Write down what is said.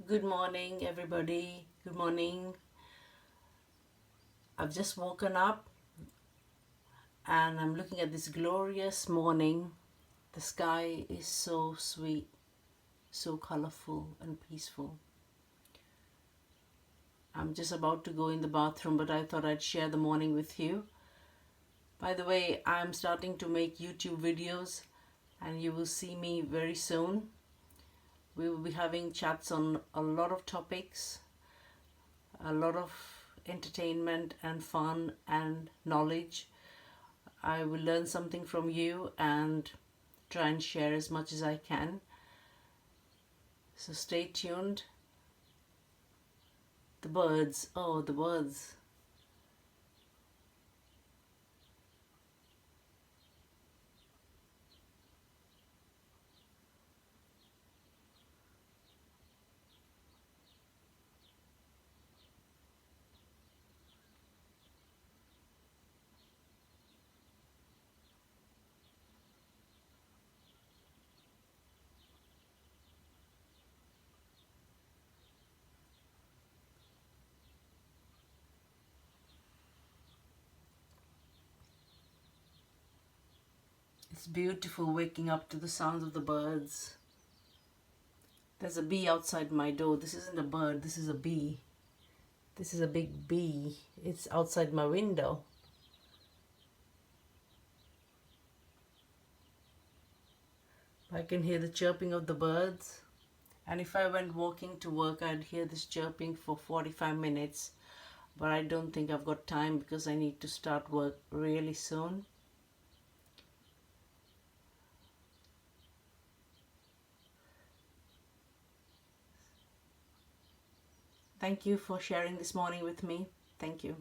Good morning, everybody. Good morning. I've just woken up and I'm looking at this glorious morning. The sky is so sweet, so colorful and peaceful. I'm just about to go in the bathroom, but I thought I'd share the morning with you. By the way, I'm starting to make YouTube videos and you will see me very soon. We will be having chats on a lot of topics, a lot of entertainment and fun and knowledge. I will learn something from you and try and share as much as I can. So stay tuned. The birds, oh, the birds. It's beautiful waking up to the sounds of the birds. There's a bee outside my door. This isn't a bird, this is a bee. This is a big bee. It's outside my window. I can hear the chirping of the birds. And if I went walking to work, I'd hear this chirping for 45 minutes. But I don't think I've got time because I need to start work really soon. Thank you for sharing this morning with me. Thank you.